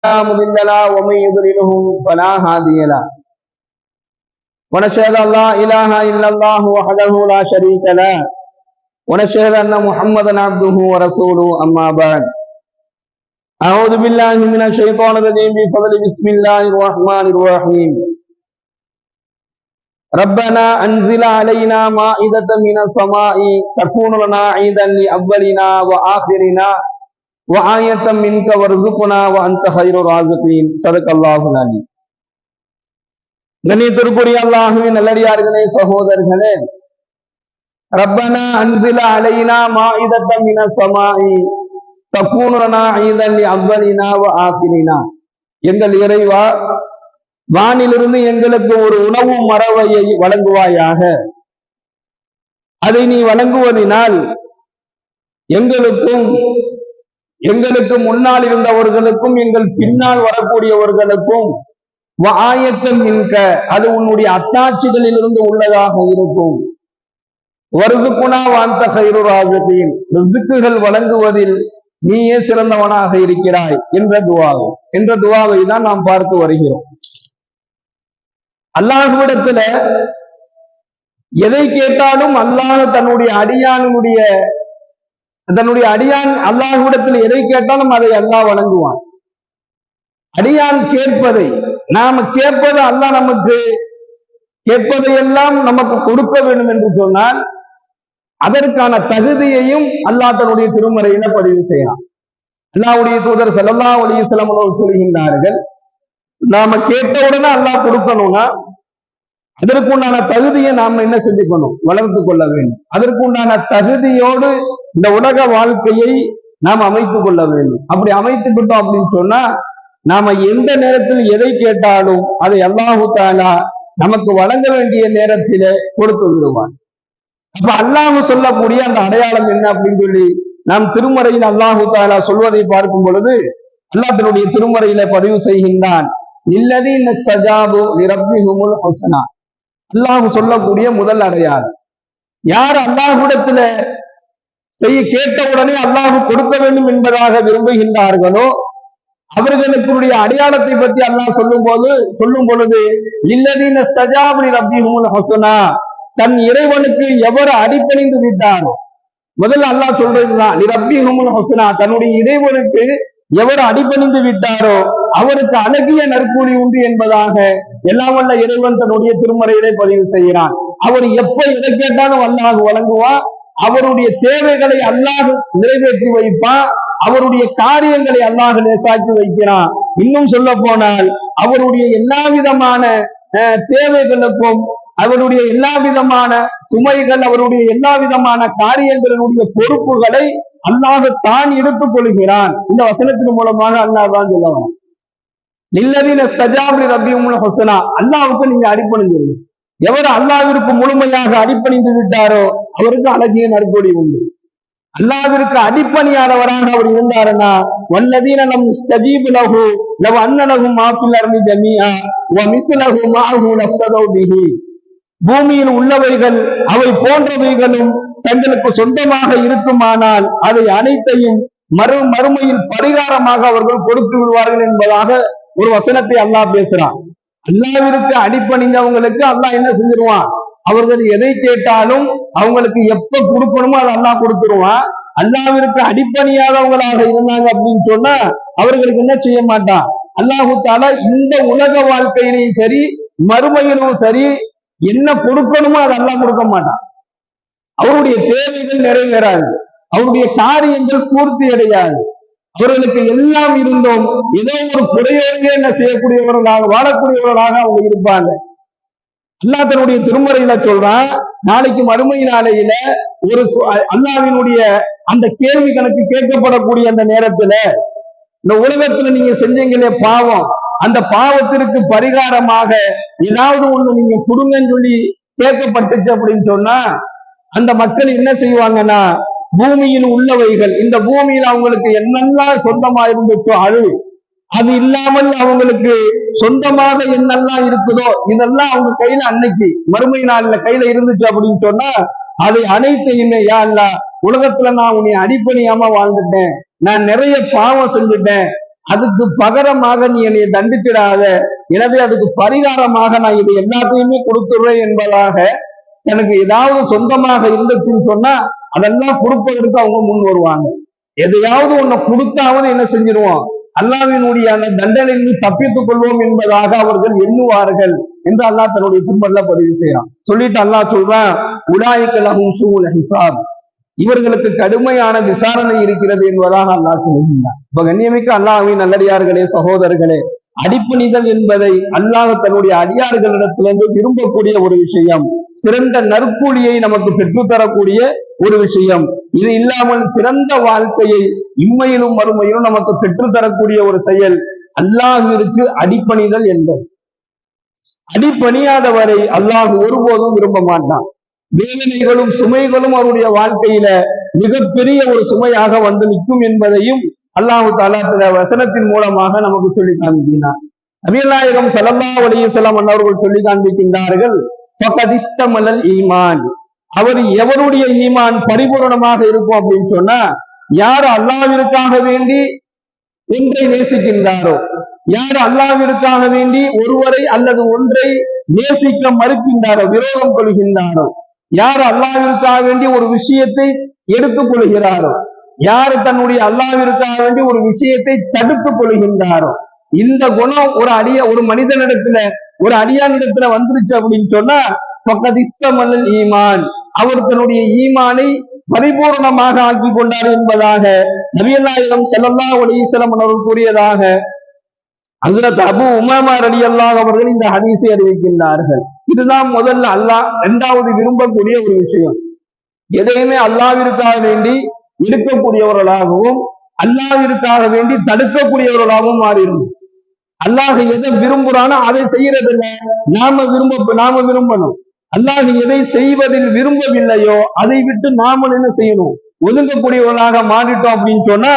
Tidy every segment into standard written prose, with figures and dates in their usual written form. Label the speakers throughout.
Speaker 1: لا مضل له ومن يضلله فلا هادي له ونشهد ان لا اله الا الله وحده لا شريك له ونشهد ان محمدا عبده ورسوله اما بعد اعوذ بالله من الشيطان الرجيم بفضل بسم الله الرحمن الرحيم ربنا انزل علينا مائدة من السماء تكون لنا عيدا لاولنا واخرنا وآية منك وارزقنا وانت خير الرازقين صدق الله العليم. கண்ணியத்திற்குரிய அல்லாஹ்வின் நல்லடியார்களே, சகோதரர்களே, ரப்பனா அன்சில அலைனா மாஇதத்தம் மினஸ் ஸமாஇ தகூனு லனா ஈதன் லிஅவ்வலினா வ ஆகிரினா. எங்கள் இறைவா, வானிலிருந்து எங்களுக்கு ஒரு உணவு மறவையை வழங்குவாயாக. அதை நீ வழங்குவதினால் எங்களுக்கு முன்னால் இருந்தவர்களுக்கும் எங்கள் பின்னால் வரக்கூடியவர்களுக்கும் ஆயத்தம் நிற்க அது உன்னுடைய அத்தாட்சிகளில் இருந்து உள்ளதாக இருக்கும். வருதுக்குனா வாந்த கைரு ராஜதீன், ரிஸ்குகள் வழங்குவதில் நீயே சிறந்தவனாக இருக்கிறாய் என்ற துவாவை தான் நாம் பார்த்து வருகிறோம். அல்லாஹ்விடத்துல எதை கேட்டாலும் அல்லாஹ் தன்னுடைய அடியான் அல்லாஹ்விடத்தில் எதை கேட்டாலும் அதை அல்லாஹ் வழங்குவான். அடியான் கேட்பதை நாம கேட்பது அல்லாஹ் நமக்கு கேட்பதையெல்லாம் நமக்கு கொடுக்க வேண்டும் என்று சொன்னால் அதற்கான தகுதியையும் அல்லாஹ் தன்னுடைய திருமறையில பதிவு செய்யலாம். அல்லாஹ்வுடைய தூதர் ஸல்லல்லாஹு அலைஹி வஸல்லம் அவர்கள் சொல்கின்றார்கள், நாம கேட்டவுடனே அல்லாஹ் கொடுக்கணும்னா அதற்குண்டான தகுதியை நாம என்ன செஞ்சுக்கணும், வளர்த்து கொள்ள வேண்டும். அதற்குண்டான தகுதியோடு இந்த உலக வாழ்க்கையை நாம் அமைத்துக் கொள்ள வேண்டும். அப்படி அமைத்துக்கிட்டோம் அப்படின்னு சொன்னா நாம எந்த நேரத்தில் எதை கேட்டாலும் அதை அல்லாஹு தஆலா நமக்கு வழங்க வேண்டிய நேரத்திலே கொடுத்து விடுவான். அப்ப அல்லாஹ் சொல்லக்கூடிய அந்த அடையாளம் என்ன அப்படின்னு சொல்லி நாம் திருமறையில் அல்லாஹு தஆலா சொல்வதை பார்க்கும் பொழுது அல்லாஹ் தன்னுடைய திருமறையில பதிவு செய்கின்றான், இல்லதீன ஸ்தஜாபு லிரப்பிஹுமுல் ஹுஸ்னா. அல்லாஹ் சொல்லக்கூடிய முதல் அடையாளம், யார் அல்லாஹ்விடத்துல கேட்டவுடனே அல்லாஹ் கொடுக்க வேண்டும் என்பதாக விரும்புகின்றார்களோ அவர்களுக்குடைய அடையாளத்தை பற்றி அல்லாஹ் சொல்லும் பொழுது இல்லதீன ஸ்தஜாபு லிரப்பிஹுமுல் ஹுஸ்னா, தன் இறைவனுக்கு எவர் அடிபணிந்து விட்டாரோ, முதல்ல அல்லாஹ் சொல்றதுதான் லிரப்பிஹுமுல் ஹுஸ்னா, தன்னுடைய இறைவனுக்கு எவர் அடிபணிந்து விட்டாரோ அவருக்கு அழகிய நற்கூலி உண்டு என்பதாக எல்லாம் வல்ல இறைவன் தன்னுடைய திருமறையிலே பதிவு செய்கிறான். அவர் எப்ப எதை கேட்டாலும் அல்லாஹ் வழங்குவான். அவருடைய தேவைகளை அல்லாஹ் நிறைவேற்றி வைப்பான். அவருடைய காரியங்களை அல்லாஹ் லேசாக்கி வைக்கிறான். இன்னும் சொல்ல போனால் அவருடைய எல்லா விதமான தேவைகளுக்கும் அவருடைய எல்லா விதமான சுமைகள் அவருடைய எல்லா விதமான காரியங்களினுடைய பொறுப்புகளை அல்லாஹ் தான் எடுத்துக் கொள்கிறான். இந்த வசனத்தின் மூலமாக அல்லாஹ் தான் சொல்லுவான், லில்லதீன ஸ்தஜாபு லிரப்பிஹுமுல் ஹுஸ்னா, அல்லாஹ்வுக்கு நீங்க அடிபணிஞ்சிருங்க. எவர் அல்லாஹ்விற்கு முழுமையாக அடிபணிந்து விட்டாரோ அவருக்கு அழகிய நற்கூலி உண்டு. அல்லாஹ்விற்கு அடிப்பணியாதவராக அவர் இருந்தாருன்னா வல்லதீன லம் ஸ்தஜீபு லஹு லவ் அன்ன லஹும் மா ஃபில் அர்தி ஜமீஆ வ மிஸ்லஹு மஅஹு லஃப்ததௌ பிஹி. பூமியில் உள்ளவைகள் அவை போன்றவைகளும் தங்களுக்கு சொந்தமாக இருக்குமானால் அதை அனைத்தையும் மறுமையில் பரிகாரமாக அவர்கள் கொடுத்து விடுவார்கள் என்பதாக ஒரு வசனத்தை அல்லாஹ் பேசுறான். அல்லாஹ்விற்கு அடிபணிந்தவங்களுக்கு அல்லாஹ் என்ன செஞ்சிருவான், அவர்கள் எதை கேட்டாலும் அவங்களுக்கு எப்ப கொடுக்கணுமோ அதை அல்லாஹ் கொடுத்துருவான். அல்லாஹ்விற்கு அடிபணியாதவங்களாக இருந்தாங்க அப்படின்னு சொன்னா அவர்களுக்கு என்ன செய்ய மாட்டான் அல்லாஹு தஆலா. இந்த உலக வாழ்க்கையிலும் சரி மறுமையிலும் சரி என்ன கொடுக்கணுமோ அதை அல்லாஹ் கொடுக்க மாட்டான். அவருடைய தேவைகள் நிறைவேறாது, அவருடைய காரியங்கள் பூர்த்தி அடையாது. அவர்களுக்கு எல்லாம் இருந்தும் ஏதோ ஒரு குறையோடையே என்ன செய்யக்கூடியவர்களாக வாழக்கூடியவர்களாக அவங்க இருப்பாங்க. அல்லாஹ் தன்னுடைய திருமறையில சொல்றான், நாளைக்கு மறுமை நாளையில ஒரு அல்லாஹ்வினுடைய அந்த கேள்வி கணக்கு கேட்கப்படக்கூடிய அந்த நேரத்துல இந்த உலகத்துல நீங்க செஞ்சீங்களே பாவம், அந்த பாவத்திற்கு பரிகாரமாக ஏதாவது ஒண்ணு நீங்க கொடுங்கன்னு சொல்லி கேட்கப்பட்டுச்சு அப்படின்னு சொன்னா அந்த மக்கள் என்ன செய்வாங்கன்னா, பூமியில் உள்ளவைகள் இந்த பூமியில் அவங்களுக்கு என்னெல்லாம் சொந்தமா இருந்துச்சோ அது இல்லாமல் அவங்களுக்கு சொந்தமாக என்னெல்லாம் இருக்குதோ இதெல்லாம் அவங்க கையில அன்னைக்கு மறுமை நாள்ல கையில இருந்துச்சு அப்படின்னு சொன்னா அதை அனைத்தையுமே, யா அல்லாஹ் உலகத்துல நான் உன்னை அடிப்பணியாம வாழ்ந்துட்டேன், நான் நிறைய பாவம் செஞ்சுட்டேன், அதுக்கு பகரமாக நீ என்னை தண்டிச்சிடாத, எனவே அதுக்கு பரிகாரமாக நான் இது எல்லாத்தையுமே கொடுத்துடுறேன் என்பதாக தனக்கு ஏதாவது சொந்தமாக இருந்துச்சுன்னு சொன்னா அதெல்லாம் கொடுப்பதற்கு அவங்க முன் வருவாங்க. எதையாவது ஒண்ணு கொடுத்தாவது என்ன செஞ்சிருவோம், அல்லாஹ்வினுடைய அந்த தண்டனையில் தப்பித்துக் கொள்வோம் என்பதாக அவர்கள் எண்ணுவார்கள் என்று அல்லாஹ் தன்னுடைய திருமறையில பதிவு செய்யறான். சொல்லிட்டு அல்லாஹ் சொல்றான், உலாயிக லஹும் ஸூஉல் ஹிசாப், இவர்களுக்கு கடுமையான விசாரணை இருக்கிறது என்பதாக அல்லாஹ் சொல்லுகின்றார். இப்ப கண்ணியமிக்க அல்லாஹ்வின் நல்லடியார்களே, சகோதரர்களே, அடிப்பணிதல் என்பதை அல்லாஹ் தன்னுடைய அடியார்களிடத்திலிருந்து விரும்பக்கூடிய ஒரு விஷயம், சிறந்த நற்கூலியை நமக்கு பெற்றுத்தரக்கூடிய ஒரு விஷயம். இது இல்லாமல் சிறந்த வாழ்க்கையை இம்மையிலும் மறுமையிலும் நமக்கு பெற்றுத்தரக்கூடிய ஒரு செயல் அல்லாஹ்விற்கு அடிப்பணிதல் என்பது. அடிப்பணியாதவரை அல்லாஹ் ஒருபோதும் விரும்ப மாட்டான். வேதனைகளும் சுமைகளும் அவருடைய வாழ்க்கையில மிகப்பெரிய ஒரு சுமையாக வந்து நிற்கும் என்பதையும் அல்லாஹு தஆலா தன வசனத்தின் மூலமாக நமக்கு சொல்லி காண்பிக்கிறார். நபிகள் நாயகம் ஸல்லல்லாஹு அலைஹி வஸல்லம் அவர்கள் சொல்லி காண்பிக்கின்றார்கள், ஃபகத் இஸ்தமலல் ஈமான், அவர் எவருடைய ஈமான் பரிபூரணமாக இருக்கும் அப்படின்னு சொன்னா, யார் அல்லாஹ்விற்காக வேண்டி ஒன்றை நேசிக்கின்றாரோ, யார் அல்லாஹ்விற்காக வேண்டி ஒருவரை அல்லது ஒன்றை நேசிக்க மறுக்கின்றாரோ, விரோதம் கொள்கின்றாரோ, யார் அல்லாஹ்விற்காக வேண்டி ஒரு விஷயத்தை எடுத்துக் கொள்கிறாரோ, யார் தன்னுடைய அல்லாஹ்விற்காக வேண்டி ஒரு விஷயத்தை தடுத்துக் கொள்கின்றாரோ, இந்த குணம் ஒரு மனிதனிடத்துல ஒரு அடியானிடத்துல வந்துருச்சு அப்படின்னு சொன்னா ஃபகத் இஸ்தமலல் ஈமான், அவர் தன்னுடைய ஈமானை பரிபூர்ணமாக ஆக்கி கொண்டார் என்பதாக நபிகள் நாயகம் ஸல்லல்லாஹு அலைஹி வஸல்லம் அவர்கள் கூறியதாக ஹஜ்ரத் அபூ உமாமா ரலியல்லாஹு அவர்கள் இந்த ஹதீஸை அறிவிக்கின்றார்கள். இதுதான் முதல்ல அல்லாஹ் இரண்டாவது விரும்பக்கூடிய ஒரு விஷயம். எதையுமே அல்லாஹ்விற்காக வேண்டி இருக்கக்கூடியவர்களாகவும் அல்லாஹ்விற்காக வேண்டி தடுக்கக்கூடியவர்களாகவும் மாறிடும். அல்லாஹ் எதை விரும்புறானோ அதை செய்யறது இல்லை, நாம விரும்பணும். அல்லாஹ் எதை செய்வதில் விரும்பவில்லையோ அதை விட்டு நாம என்ன செய்யணும், ஒதுங்கக்கூடியவர்களாக மாறிட்டோம் அப்படின்னு சொன்னா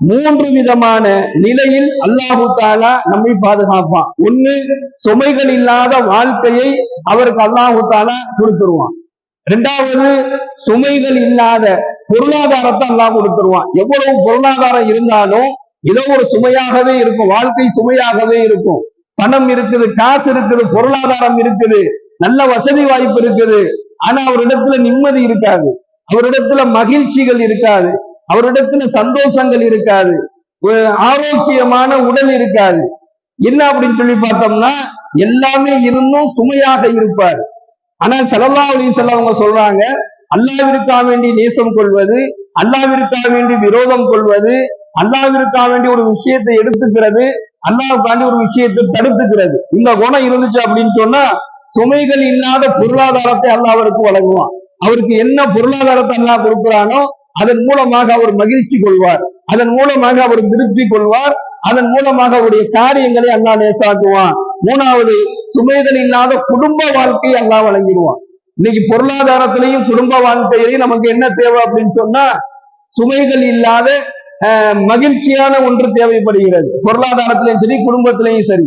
Speaker 1: 3 விதமான நிலையில் அல்லாஹு தஆலா நம்மை பாதுகாப்பான். ஒண்ணு, சுமைகள் இல்லாத வாழ்க்கையை அவருக்கு அல்லாஹு தஆலா கொடுத்துருவான். 2வது, சுமைகள் இல்லாத பொருளாதாரத்தை அல்லாஹ் கொடுத்துருவான். எவ்வளவு பொருளாதாரம் இருந்தாலும் ஏதோ ஒரு சுமையாகவே இருக்கும், வாழ்க்கை சுமையாகவே இருக்கும். பணம் இருக்குது, காசு இருக்குது, பொருளாதாரம் இருக்குது, நல்ல வசதி வாய்ப்பு இருக்குது, ஆனா அவரிடத்துல நிம்மதி இருக்காது, அவரிடத்துல மகிழ்ச்சிகள் இருக்காது, அவரிடத்துல சந்தோஷங்கள் இருக்காது, ஆரோக்கியமான உடல் இருக்காது. என்ன அப்படின்னு சொல்லி பார்த்தோம்னா எல்லாமே இருந்தும் சுமையாக இருப்பார். ஆனால் ஸல்லல்லாஹு அலைஹி வஸல்லம் அவங்க சொல்றாங்க, அல்லாஹ்விற்காக வேண்டி நேசம் கொள்வது, அல்லாஹ்விற்காக வேண்டி விரோதம் கொள்வது, அல்லாஹ்விற்காக வேண்டி ஒரு விஷயத்தை எடுத்துக்கிறது, அல்லாஹ்வுக்காண்டி ஒரு விஷயத்தை தடுத்துக்கிறது, இந்த குணம் இருந்துச்சு அப்படின்னு சொன்னா சுமைகள் இல்லாத பொருளாதாரத்தை அல்லாஹ் அவருக்கு வழங்குவான். அவருக்கு என்ன பொருளாதாரத்தை அல்லாஹ் கொடுக்கிறானோ அதன் மூலமாக அவர் மகிழ்ச்சி கொள்வார், அதன் மூலமாக அவர் திருப்தி கொள்வார், அதன் மூலமாக அவருடைய காரியங்களை அல்லாஹ் லேசாக்குவான். 3வது, சுமைகள் இல்லாத குடும்ப வாழ்க்கையை அல்லாஹ் வழங்கிடுவான். இன்னைக்கு பொருளாதாரத்திலையும் குடும்ப வாழ்க்கையிலையும் நமக்கு என்ன தேவை அப்படின்னு சொன்னா சுமைகள் இல்லாத மகிழ்ச்சியான ஒன்று தேவைப்படுகிறது. பொருளாதாரத்திலையும் சரி, குடும்பத்திலையும் சரி.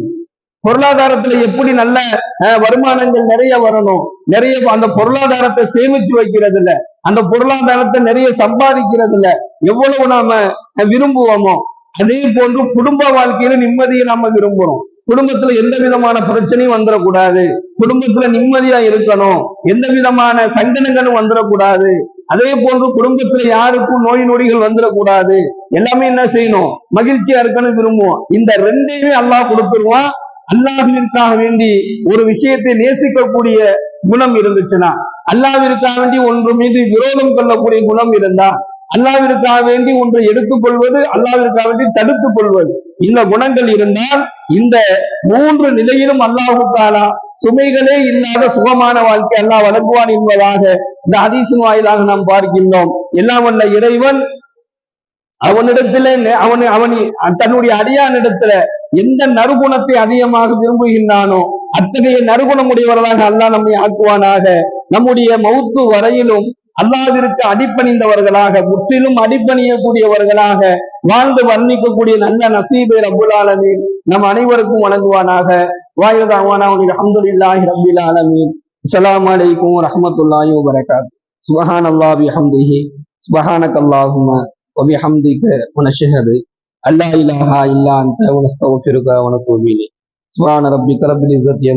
Speaker 1: பொருளாதாரத்துல எப்படி நல்ல வருமானங்கள் நிறைய வரணும், நிறைய அந்த பொருளாதாரத்தை சேமிச்சு வைக்கிறது இல்ல, அந்த பொருளாதாரத்தை நிறைய சம்பாதிக்கிறது இல்ல, எவ்வளவு நாம விரும்புவோமோ அதே போன்று குடும்ப வாழ்க்கையில நிம்மதியை நாம விரும்புறோம். குடும்பத்துல எந்த விதமான பிரச்சனையும் வந்துடக்கூடாது, குடும்பத்துல நிம்மதியா இருக்கணும், எந்த விதமான சங்கடங்களும் வந்துடக்கூடாது, அதே போன்று குடும்பத்துல யாருக்கும் நோய் நொடிகள் வந்துடக்கூடாது, எல்லாமே என்ன செய்யணும், மகிழ்ச்சியா இருக்கணும் விரும்புவோம். இந்த 2ஐயுமே அல்லாஹ் கொடுத்துருவான். அல்லாஹ்விற்காக வேண்டி ஒரு விஷயத்தை நேசிக்கக்கூடிய குணம் இருந்துச்சுன்னா, அல்லாஹ்விற்காக வேண்டி ஒன்று மீது விரோதம் கொள்ளக்கூடிய குணம் இருந்தா, அல்லாஹ்விற்காக வேண்டி ஒன்றை எடுத்துக்கொள்வது, அல்லாஹ்விற்காக வேண்டி தடுத்துக் கொள்வது, இந்த குணங்கள் இருந்தால் இந்த 3 நிலையிலும் அல்லாஹு தஆலா சுமைகளே இல்லாத சுகமான வாழ்க்கை அல்லாஹ் வழங்குவான் என்பதாக இந்த ஹதீஸின் வாயிலாக நாம் பார்க்கின்றோம். எல்லாம் வல்ல இறைவன் அவனிடத்துல அவனி தன்னுடைய அடியானிடத்துல எந்த நறுகுணத்தை அதிகமாக விரும்புகின்றானோ அத்தகைய நறுகுணமுடையவர்களாக அல்லாஹ் நம்மை ஆக்குவானாக. நம்முடைய மௌத்து வரையிலும் அல்லாஹ்விற்கு அடிப்பணிந்தவர்களாக, முற்றிலும் அடிப்பணியக்கூடியவர்களாக வாழ்ந்து வர்ணிக்கக்கூடிய நல்ல நசீபை ரப்புல் ஆலமீன் நம் அனைவருக்கும் வழங்குவானாக. வாயிதாவானா அல்ஹம்துலில்லாஹி ரப்பில் ஆலமீன். அஸ்ஸலாமு அலைக்கும் வரஹ்மத்துல்லாஹி வபரகாத்துஹு. சுப்ஹானல்லாஹி வபிஹம்திஹி சுப்ஹானக்கல்லாஹும்ம வபிஹம்திக வனஷ்ஹது அல்லா இலாஹா இல்லா அன்த வனஸ்தக்ஃபிருக வனதூபு இலைக். சுப்ஹான ரப்பிக ரப்பில் இஸ்ஸத்தி